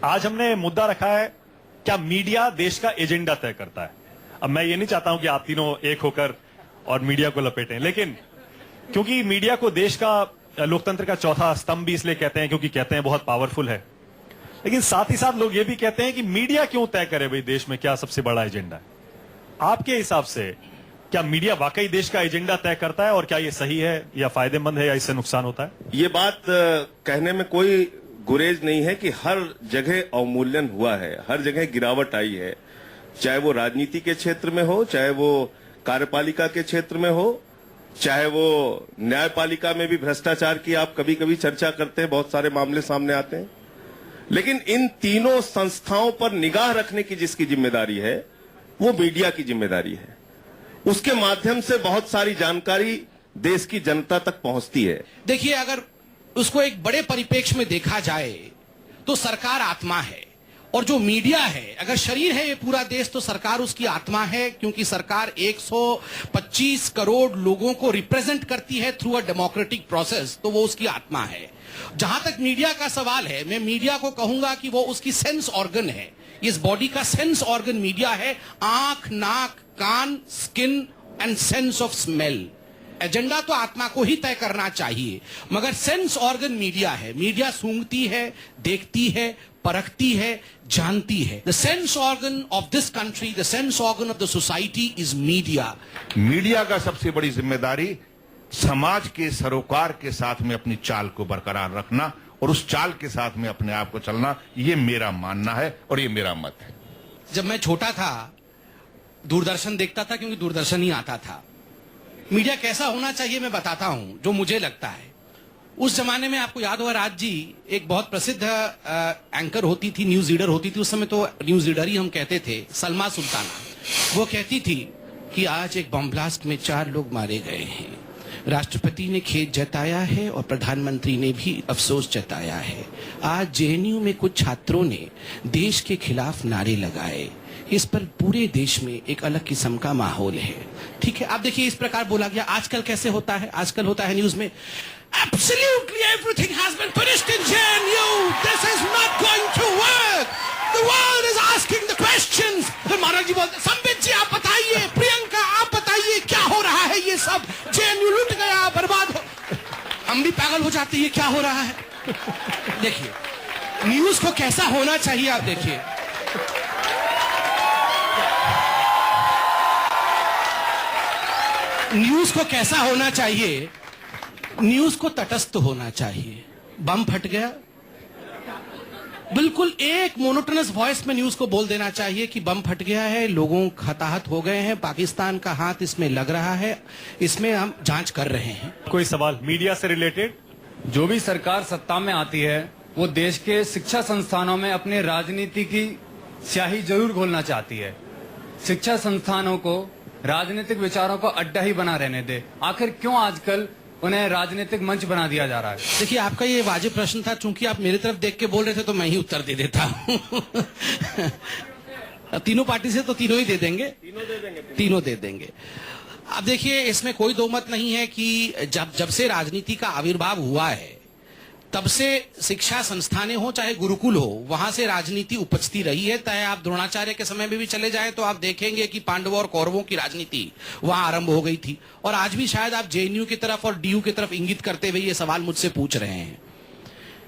आज हमने मुद्दा रखा है, क्या मीडिया देश का एजेंडा तय करता है। अब मैं ये नहीं चाहता हूं कि आप तीनों एक होकर और मीडिया को लपेटें, लेकिन क्योंकि मीडिया को देश का लोकतंत्र का चौथा स्तंभ भी इसलिए कहते हैं क्योंकि कहते हैं बहुत पावरफुल है, लेकिन साथ ही साथ लोग ये भी कहते हैं कि मीडिया क्यों तय करे भाई देश में क्या सबसे बड़ा एजेंडा है। आपके हिसाब से क्या मीडिया वाकई देश का एजेंडा तय करता है, और क्या ये सही है या फायदेमंद है या इससे नुकसान होता है? ये बात कहने में कोई गुरेज नहीं है कि हर जगह अवमूल्यन हुआ है, हर जगह गिरावट आई है, चाहे वो राजनीति के क्षेत्र में हो, चाहे वो कार्यपालिका के क्षेत्र में हो, चाहे वो न्यायपालिका में भी भ्रष्टाचार की आप कभी कभी चर्चा करते हैं, बहुत सारे मामले सामने आते हैं। लेकिन इन तीनों संस्थाओं पर निगाह रखने की जिसकी जिम्मेदारी है वो मीडिया की जिम्मेदारी है। उसके माध्यम से बहुत सारी जानकारी देश की जनता तक पहुंचती है। देखिए, अगर उसको एक बड़े परिप्रेक्ष्य में देखा जाए तो सरकार आत्मा है, और जो मीडिया है, अगर शरीर है ये पूरा देश, तो सरकार उसकी आत्मा है, क्योंकि सरकार 125 करोड़ लोगों को रिप्रेजेंट करती है थ्रू अ डेमोक्रेटिक प्रोसेस, तो वो उसकी आत्मा है। जहां तक मीडिया का सवाल है, मैं मीडिया को कहूंगा कि वो उसकी सेंस ऑर्गन है। इस बॉडी का सेंस ऑर्गन मीडिया है। आंख, नाक, कान, skin and sense of smell. Agenda तो आत्मा को ही तय करना चाहिए, मगर सेंस ऑर्गन मीडिया है। मीडिया सूंघती है, देखती है, परखती है, जानती है। The sense organ of this country, the sense organ of the society is media. Media का सबसे बड़ी जिम्मेदारी समाज के सरोकार के साथ में अपनी चाल को बरकरार रखना और उस चाल के साथ में अपने आप को चलना, ये मेरा मानना है और ये मेरा मत है। जब मैं छोटा था दूरदर्शन देखता था, क्योंकि दूरदर्शन ही आता था। मीडिया कैसा होना चाहिए मैं बताता हूं, जो मुझे लगता है। उस जमाने में आपको याद होगा, राज जी एक बहुत प्रसिद्ध एंकर होती थी, न्यूज रीडर होती थी, उस समय तो न्यूज रीडर ही हम कहते थे, सलमा सुल्ताना। वो कहती थी कि आज एक बम ब्लास्ट में 4 लोग मारे गए हैं, राष्ट्रपति ने खेद जताया है और प्रधानमंत्री ने भी अफसोस जताया है। आज जेएनयू में कुछ छात्रों ने देश के खिलाफ नारे लगाए। इस पर पूरे देश में एक अलग किस्म का माहौल है। ठीक है, आप देखिए इस प्रकार बोला गया। आजकल कैसे होता है? आजकल होता है न्यूज में, Absolutely everything has been finished in JNU. This is not going to work. The world is asking the questions. फिर महाराज जी बोलते, संबित जी आप बताइए, प्रियंका आप बताइए, क्या हो रहा है? ये सब JNU लूट गया, बर्बाद हो। हम भी पागल हो जाते हैं, क्या हो रहा है? देखिए न्यूज को कैसा होना चाहिए, आप देखिए। न्यूज को कैसा होना चाहिए? न्यूज को तटस्थ होना चाहिए। बम फट गया, बिल्कुल एक मोनोटोनस वॉइस में न्यूज को बोल देना चाहिए कि बम फट गया है, लोगों हताहत हो गए हैं, पाकिस्तान का हाथ इसमें लग रहा है, इसमें हम जांच कर रहे हैं। कोई सवाल मीडिया से रिलेटेड? जो भी सरकार सत्ता में आती है वो देश के शिक्षा संस्थानों में अपने राजनीति की स्याही जरूर घोलना चाहती है। शिक्षा संस्थानों को राजनीतिक विचारों को अड्डा ही बना रहने दे। आखिर क्यों आजकल उन्हें राजनीतिक मंच बना दिया जा रहा है? देखिए आपका ये वाजिब प्रश्न था, चूंकि आप मेरी तरफ देख के बोल रहे थे तो मैं ही उत्तर दे देता हूँ। तीनों पार्टी से तो तीनों ही दे देंगे, तीनों दे देंगे। अब देखिए इसमें कोई दो मत नहीं है कि जब से राजनीति का आविर्भाव हुआ है तब से शिक्षा संस्थानें हो चाहे गुरुकुल हो, वहां से राजनीति उपजती रही है। चाहे आप द्रोणाचार्य के समय में भी चले जाएं तो आप देखेंगे कि पांडवों और कौरवों की राजनीति वहां आरंभ हो गई थी। और आज भी शायद आप जेएनयू की तरफ और डीयू की तरफ इंगित करते हुए ये सवाल मुझसे पूछ रहे हैं।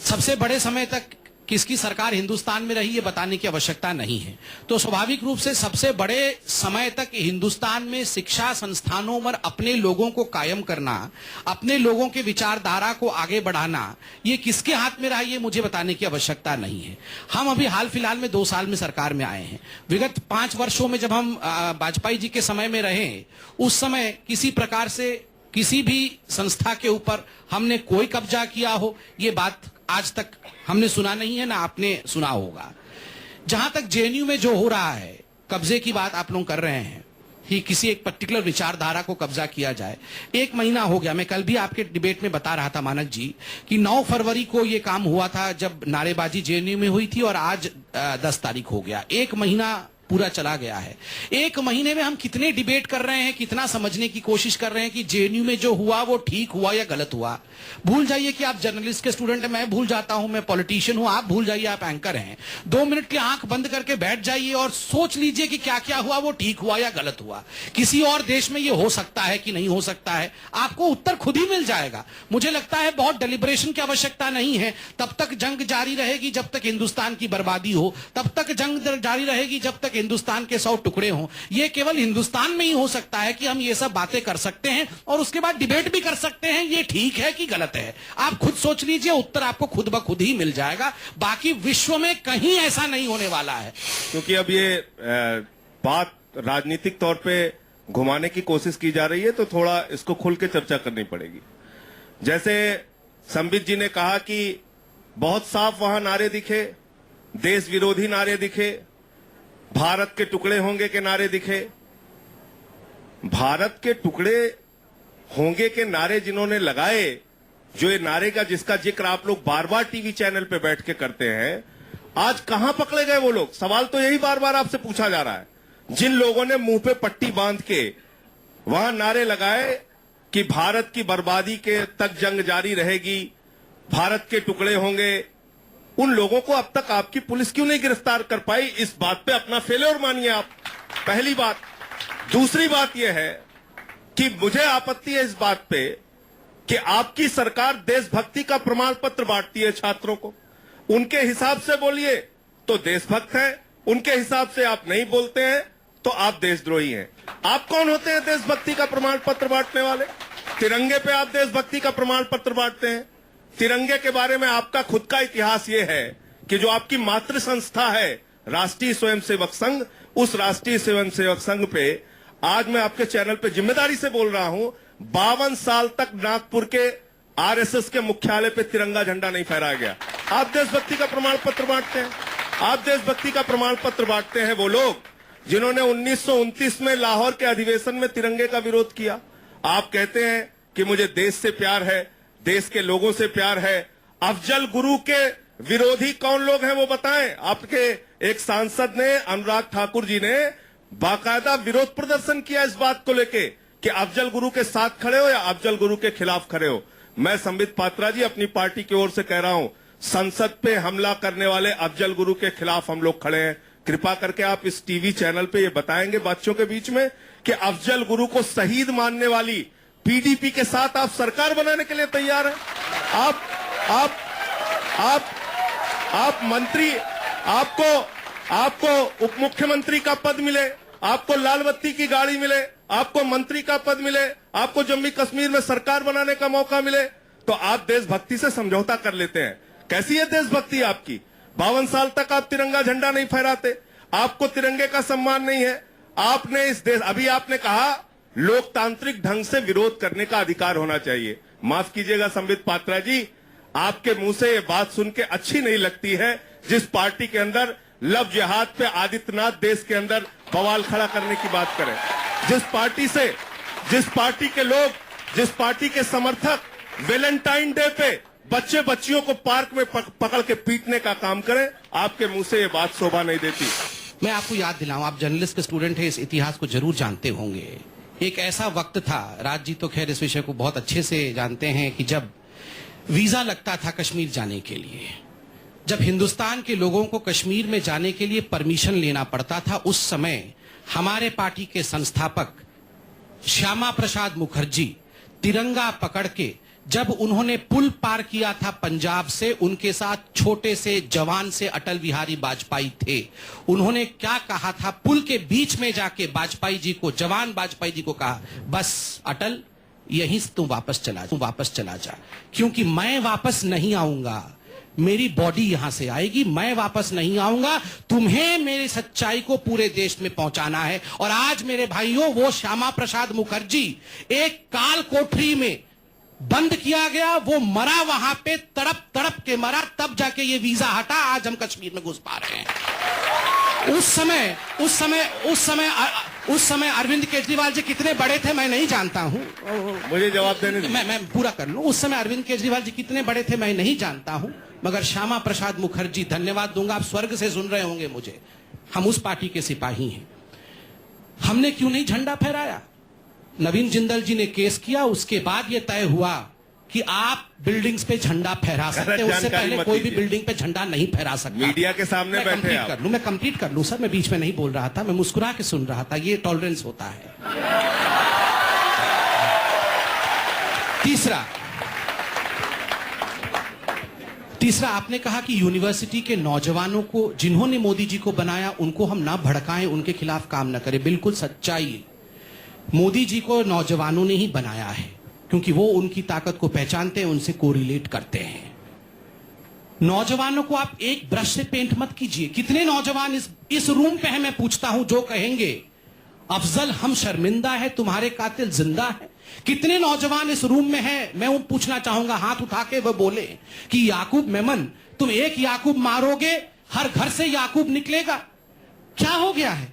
सबसे बड़े समय तक किसकी सरकार हिंदुस्तान में रही ये बताने की आवश्यकता नहीं है। तो स्वाभाविक रूप से सबसे बड़े समय तक हिंदुस्तान में शिक्षा संस्थानों पर अपने लोगों को कायम करना, अपने लोगों के विचारधारा को आगे बढ़ाना, ये किसके हाथ में रहा ये मुझे बताने की आवश्यकता नहीं है। हम अभी हाल फिलहाल में 2 साल में सरकार में आए हैं। विगत 5 वर्षों में जब हम वाजपेयी जी के समय में रहे, उस समय किसी प्रकार से किसी भी संस्था के ऊपर हमने कोई कब्जा किया हो ये बात आज तक हमने सुना नहीं है, ना आपने सुना होगा। जहां तक जेएनयू में जो हो रहा है, कब्जे की बात आप लोग कर रहे हैं कि किसी एक पर्टिकुलर विचारधारा को कब्जा किया जाए। 1 महीना हो गया, मैं कल भी आपके डिबेट में बता रहा था मानक जी कि 9 फरवरी को यह काम हुआ था जब नारेबाजी जेएनयू में हुई थी, और आज 10 तारीख हो गया। 1 महीना पूरा चला गया है। एक महीने में हम कितने डिबेट कर रहे हैं, कितना समझने की कोशिश कर रहे हैं कि जेएनयू में जो हुआ वो ठीक हुआ या गलत हुआ। भूल जाइए कि आप जर्नलिस्ट के स्टूडेंट हैं, मैं भूल जाता हूं, मैं पॉलिटिशियन हूं, आप भूल जाइए आप एंकर हैं। 2 मिनट की आंख बंद करके बैठ जाइए और सोच लीजिए कि क्या क्या हुआ, वो ठीक हुआ या गलत हुआ। किसी और देश में ये हो सकता है कि नहीं हो सकता है, आपको उत्तर खुद ही मिल जाएगा। मुझे लगता है बहुत डेलिब्रेशन की आवश्यकता नहीं है। तब तक जंग जारी रहेगी जब तक हिंदुस्तान की बर्बादी हो, तब तक जंग जारी रहेगी जब तक हिंदुस्तान के 100 टुकड़े हों। ये केवल हिंदुस्तान में ही हो सकता है कि हम ये सब बातें कर सकते हैं और उसके बाद डिबेट भी कर सकते हैं ये ठीक है कि गलत है। आप खुद सोच लीजिए, उत्तर आपको खुद ब खुद ही मिल जाएगा। बाकी विश्व में कहीं ऐसा नहीं होने वाला है। क्योंकि अब ये बात राजनीतिक तौर पे घुमाने की कोशिश की जा रही है, तो थोड़ा इसको खुल के चर्चा करनी पड़ेगी। जैसे संबित जी ने कहा कि बहुत साफ वहां नारे दिखे, देश विरोधी नारे दिखे, भारत के टुकड़े होंगे के नारे दिखे। भारत के टुकड़े होंगे के नारे जिन्होंने लगाए, जो ये नारे का जिसका जिक्र आप लोग बार बार टीवी चैनल पे बैठ के करते हैं, आज कहां पकड़े गए वो लोग? सवाल तो यही बार बार आपसे पूछा जा रहा है। जिन लोगों ने मुंह पे पट्टी बांध के वहां नारे लगाए कि भारत की बर्बादी के तक जंग जारी रहेगी, भारत के टुकड़े होंगे, उन लोगों को अब तक आपकी पुलिस क्यों नहीं गिरफ्तार कर पाई? इस बात पे अपना फेलियर मानिए आप, पहली बात। दूसरी बात यह है कि मुझे आपत्ति है इस बात पे कि आपकी सरकार देशभक्ति का प्रमाण पत्र बांटती है छात्रों को। उनके हिसाब से बोलिए तो देशभक्त हैं, उनके हिसाब से आप नहीं बोलते हैं तो आप देशद्रोही हैं। आप कौन होते हैं देशभक्ति का प्रमाण पत्र बांटने वाले? तिरंगे पे आप देशभक्ति का प्रमाण पत्र बांटते हैं। तिरंगे के बारे में आपका खुद का इतिहास यह है कि जो आपकी मातृ संस्था है राष्ट्रीय स्वयंसेवक संघ, उस राष्ट्रीय स्वयंसेवक संघ पे आज मैं आपके चैनल पे जिम्मेदारी से बोल रहा हूं, 52 साल तक नागपुर के आरएसएस के मुख्यालय पे तिरंगा झंडा नहीं फहराया गया। आप देशभक्ति का प्रमाण पत्र बांटते हैं। आप देशभक्ति का प्रमाण पत्र बांटते हैं वो लोग जिन्होंने 1929 में लाहौर के अधिवेशन में तिरंगे का विरोध किया। आप कहते हैं कि मुझे देश से प्यार है, देश के लोगों से प्यार है। अफजल गुरु के विरोधी कौन लोग हैं वो बताएं। आपके एक सांसद ने, अनुराग ठाकुर जी ने बाकायदा विरोध प्रदर्शन किया इस बात को लेके कि अफजल गुरु के साथ खड़े हो या अफजल गुरु के खिलाफ खड़े हो। मैं संबित पात्रा जी अपनी पार्टी की ओर से कह रहा हूं, संसद पे हमला करने वाले अफजल गुरु के खिलाफ हम लोग खड़े हैं। कृपा करके आप इस टीवी चैनल पे ये बताएंगे बच्चों के बीच में कि अफजल गुरु को शहीद मानने वाली पीडीपी के साथ आप सरकार बनाने के लिए तैयार हैं? आप मंत्री, आपको उप मुख्यमंत्री का पद मिले, आपको लाल बत्ती की गाड़ी मिले, आपको मंत्री का पद मिले, आपको जम्मू कश्मीर में सरकार बनाने का मौका मिले, तो आप देशभक्ति से समझौता कर लेते हैं। कैसी है देशभक्ति आपकी? 52 साल तक आप तिरंगा झंडा नहीं फहराते, आपको तिरंगे का सम्मान नहीं है। आपने इस देश, अभी आपने कहा लोकतांत्रिक ढंग से विरोध करने का अधिकार होना चाहिए। माफ कीजिएगा संबित पात्रा जी, आपके मुंह से ये बात सुन के अच्छी नहीं लगती है जिस पार्टी के अंदर लव जिहाद पे आदित्यनाथ देश के अंदर बवाल खड़ा करने की बात करें, जिस पार्टी के लोग, जिस पार्टी के समर्थक वैलेंटाइन डे पे बच्चे बच्चियों को पार्क में पकड़ के पीटने का काम करें, आपके मुंह से ये बात शोभा नहीं देती। मैं आपको याद दिलाऊं, आप जर्नलिस्ट के स्टूडेंट हैं, इस इतिहास को जरूर जानते होंगे। एक ऐसा वक्त था, राज जी तो खैर इस विषय को बहुत अच्छे से जानते हैं, कि जब वीजा लगता था कश्मीर जाने के लिए, जब हिंदुस्तान के लोगों को कश्मीर में जाने के लिए परमिशन लेना पड़ता था, उस समय हमारे पार्टी के संस्थापक श्यामा प्रसाद मुखर्जी तिरंगा पकड़ के, जब उन्होंने पुल पार किया था पंजाब से, उनके साथ छोटे से जवान से अटल बिहारी वाजपेयी थे। उन्होंने क्या कहा था? पुल के बीच में जाके वाजपेयी जी को, जवान वाजपेयी जी को कहा, बस अटल यहीं से तू वापस चला जा, क्योंकि मैं वापस नहीं आऊंगा, मेरी बॉडी यहां से आएगी, मैं वापस नहीं आऊंगा, तुम्हें मेरी सच्चाई को पूरे देश में पहुंचाना है। और आज मेरे भाइयों, वो श्यामा प्रसाद मुखर्जी एक काल कोठरी में बंद किया गया, वो मरा वहां पे, तड़प तड़प के मरा, तब जाके ये वीजा हटा, आज हम कश्मीर में घुस पा रहे हैं। उस समय अरविंद केजरीवाल जी कितने बड़े थे मैं नहीं जानता हूं। मुझे जवाब देने दीजिए। मैं पूरा कर लूं। उस समय अरविंद केजरीवाल जी कितने बड़े थे मैं नहीं जानता हूं, मगर श्यामा प्रसाद मुखर्जी, धन्यवाद दूंगा, आप स्वर्ग से सुन रहे होंगे मुझे, हम उस पार्टी के सिपाही हैं। हमने क्यों नहीं झंडा फहराया? नवीन जिंदल जी ने केस किया, उसके बाद यह तय हुआ कि आप बिल्डिंग्स पे झंडा फहरा सकते हैं, उससे पहले कोई भी बिल्डिंग पे झंडा नहीं फहरा सकता। मीडिया के सामने बैठे आप। मैं कंप्लीट कर लूं सर, मैं बीच में नहीं बोल रहा था, मैं मुस्कुरा के सुन रहा था, ये टॉलरेंस होता है। तीसरा आपने कहा कि यूनिवर्सिटी के नौजवानों को, जिन्होंने मोदी जी को बनाया, उनको हम ना भड़काएं, उनके खिलाफ काम ना करें। बिल्कुल सच्चाई, मोदी जी को नौजवानों ने ही बनाया है, क्योंकि वो उनकी ताकत को पहचानते हैं, उनसे कोरिलेट करते हैं। नौजवानों को आप एक ब्रश से पेंट मत कीजिए। कितने नौजवान इस रूम पे हैं, मैं पूछता हूं, जो कहेंगे अफजल हम शर्मिंदा है, तुम्हारे कातिल जिंदा है? कितने नौजवान इस रूम में हैं? मैं वो पूछना चाहूंगा, हाथ उठा के वो बोले कि याकूब मेमन, तुम एक याकूब मारोगे, हर घर से याकूब निकलेगा। क्या हो गया है?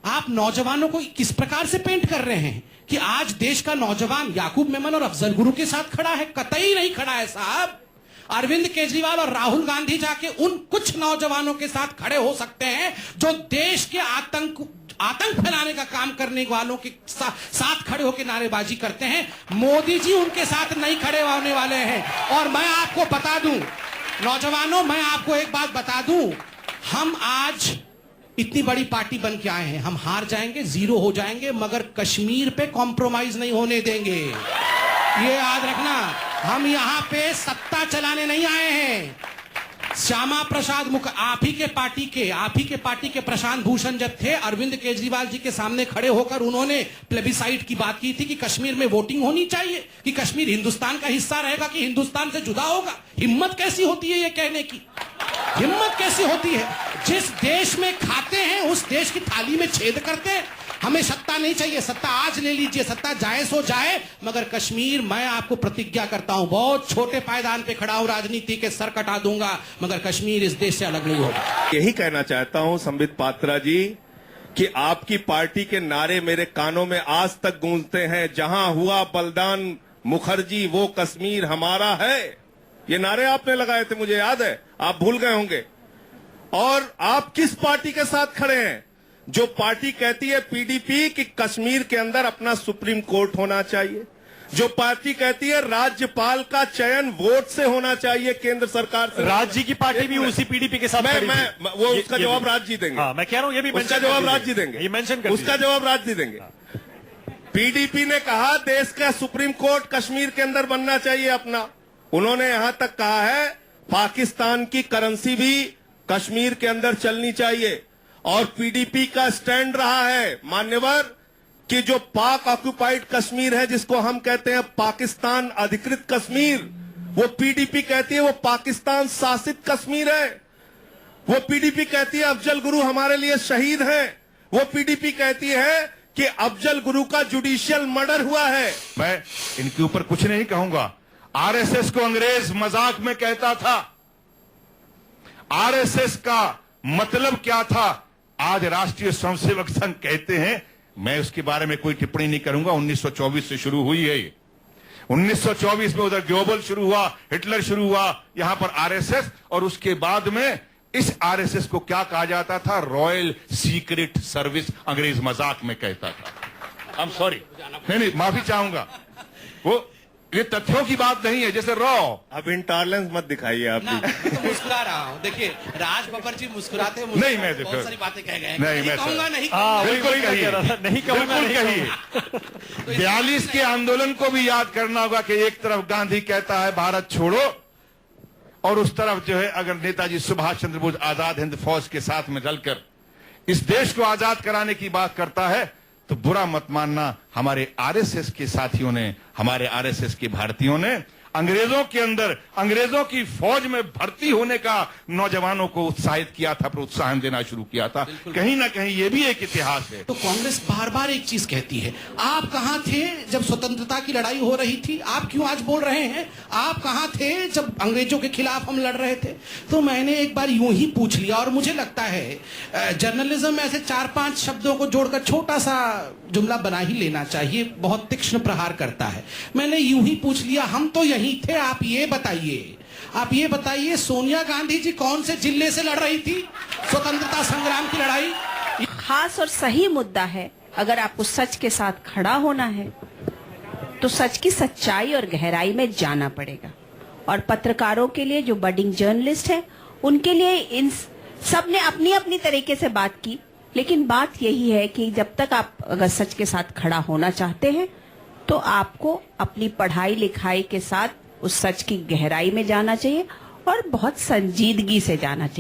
आप नौजवानों को किस प्रकार से पेंट कर रहे हैं कि आज देश का नौजवान याकूब मेमन और अफजल गुरु के साथ खड़ा है? कतई नहीं खड़ा है साहब। अरविंद केजरीवाल और राहुल गांधी जाके उन कुछ नौजवानों के साथ खड़े हो सकते हैं जो देश के आतंक फैलाने का काम करने वालों के साथ खड़े होकर नारेबाजी करते हैं। मोदी जी उनके साथ नहीं खड़े होने वाले हैं। और मैं आपको बता दूं, नौजवानों, मैं आपको एक बात बता दूं, हम आज इतनी बड़ी पार्टी बन के आए हैं, हम हार जाएंगे, जीरो हो जाएंगे, मगर कश्मीर पे कॉम्प्रोमाइज नहीं होने देंगे। ये याद रखना, हम यहां पे सत्ता चलाने नहीं आए हैं। श्यामा प्रसाद आप ही के पार्टी के प्रशांत भूषण जब थे, अरविंद केजरीवाल जी के सामने खड़े होकर उन्होंने प्लेबिसाइट की बात की थी कि कश्मीर में वोटिंग होनी चाहिए, कि कश्मीर हिंदुस्तान का हिस्सा रहेगा, कि हिंदुस्तान से जुदा होगा। हिम्मत कैसी होती है ये कहने की? हिम्मत कैसी होती है? जिस देश में खाते हैं उस देश की थाली में छेद करते हैं। हमें सत्ता नहीं चाहिए, सत्ता आज ले लीजिए, सत्ता जाए सो जाए, मगर कश्मीर, मैं आपको प्रतिज्ञा करता हूं, बहुत छोटे पायदान पे खड़ा हूं, राजनीति के सर कटा दूंगा, मगर कश्मीर इस देश से अलग नहीं होगा। यही कहना चाहता हूं संबित पात्रा जी कि आपकी पार्टी के नारे मेरे कानों में आज तक गूंजते हैं, जहां हुआ बलिदान मुखर्जी वो कश्मीर हमारा है। ये नारे आपने लगाए थे, मुझे याद है, आप भूल गए होंगे। और आप किस पार्टी के साथ खड़े हैं? जो पार्टी कहती है पीडीपी कि कश्मीर के अंदर अपना सुप्रीम कोर्ट होना चाहिए, जो पार्टी कहती है राज्यपाल का चयन वोट से होना चाहिए केंद्र सरकार से। राज जी की पार्टी भी उसी पीडीपी के साथ खड़ी थी। वो उसका जवाब राज जी देंगे। हाँ, मैं कह रहा हूं, ये भी उसका जवाब राज जी देंगे, ये मेंशन कर उसका जवाब राज जी देंगे। पीडीपी ने कहा देश का सुप्रीम कोर्ट कश्मीर के अंदर बनना चाहिए अपना। उन्होंने यहां तक कहा है पाकिस्तान की करेंसी भी कश्मीर के अंदर चलनी चाहिए। और पीडीपी का स्टैंड रहा है मान्यवर कि जो पाक ऑक्युपाइड कश्मीर है, जिसको हम कहते हैं पाकिस्तान अधिकृत कश्मीर, वो पीडीपी कहती है वो पाकिस्तान शासित कश्मीर है। वो पीडीपी कहती है अफजल गुरु हमारे लिए शहीद हैं। वो पीडीपी कहती है कि अफजल गुरु का जुडिशियल मर्डर हुआ है। मैं इनके ऊपर कुछ नहीं कहूंगा। आरएसएस को अंग्रेज मजाक में कहता था। आरएसएस का मतलब क्या था आज राष्ट्रीय स्वयंसेवक संघ कहते हैं। मैं उसके बारे में कोई टिप्पणी नहीं करूंगा। 1924 से शुरू हुई है ये। 1924 में उधर ग्लोबल शुरू हुआ, हिटलर शुरू हुआ, यहां पर आरएसएस, और उसके बाद में इस आरएसएस को क्या कहा जाता था? रॉयल सीक्रेट सर्विस, अंग्रेज मजाक में कहता था। आई एम सॉरी, नहीं, माफी चाहूंगा। वो ये तथ्यों की बात नहीं है, जैसे रॉ। अब इंटॉलरेंस मत दिखाइए आप भी। तो मुस्कुरा रहा हूं, देखिए राज बब्बर जी मुस्कुराते हैं, नहीं, मैं देखो, बहुत सारी बातें कह गए। नहीं, मैं कहूंगा नहीं, बिल्कुल कहिए, नहीं कहूंगा, बिल्कुल कहिए। 42 के आंदोलन को भी याद करना होगा कि एक तरफ गांधी कहता है भारत छोड़ो, और उस तरफ जो है अगर नेताजी सुभाष चंद्र बोस आजाद हिंद फौज के साथ में रलकर इस देश को आजाद कराने की बात करता है, तो बुरा मत मानना, हमारे आरएसएस के साथियों ने, हमारे आरएसएस के भारतीयों ने अंग्रेजों के अंदर, अंग्रेजों की फौज में भर्ती होने का नौजवानों को उत्साहित किया था, प्रोत्साहन देना शुरू किया था। कहीं ना कहीं ये भी एक इतिहास है। तो कांग्रेस बार बार एक चीज कहती है, आप कहां थे जब स्वतंत्रता की लड़ाई हो रही थी? आप क्यों आज बोल रहे हैं? आप कहां थे जब अंग्रेजों के खिलाफ हम लड़ रहे थे? तो मैंने एक बार यूं ही पूछ लिया, और मुझे लगता है जर्नलिज्म में ऐसे 4-5 शब्दों को जोड़कर छोटा सा जुमला बना ही लेना चाहिए, बहुत तीक्ष्ण प्रहार करता है। मैंने यूं ही पूछ लिया, हम तो यही थे, आप ये बताइए आप ये बताइए, सोनिया गांधी जी कौन से जिले से लड़ रही थी स्वतंत्रता संग्राम की लड़ाई? खास और सही मुद्दा है। अगर आपको सच के साथ खड़ा होना है तो सच की सच्चाई और गहराई में जाना पड़ेगा। और पत्रकारों के लिए, जो बडिंग जर्नलिस्ट हैं, उनके लिए इन सब ने अपनी अपनी तरीके से बात की, लेकिन बात यही है कि जब तक आप अगर सच के साथ खड़ा होना चाहते हैं तो आपको अपनी पढ़ाई लिखाई के साथ उस सच की गहराई में जाना चाहिए और बहुत संजीदगी से जाना चाहिए।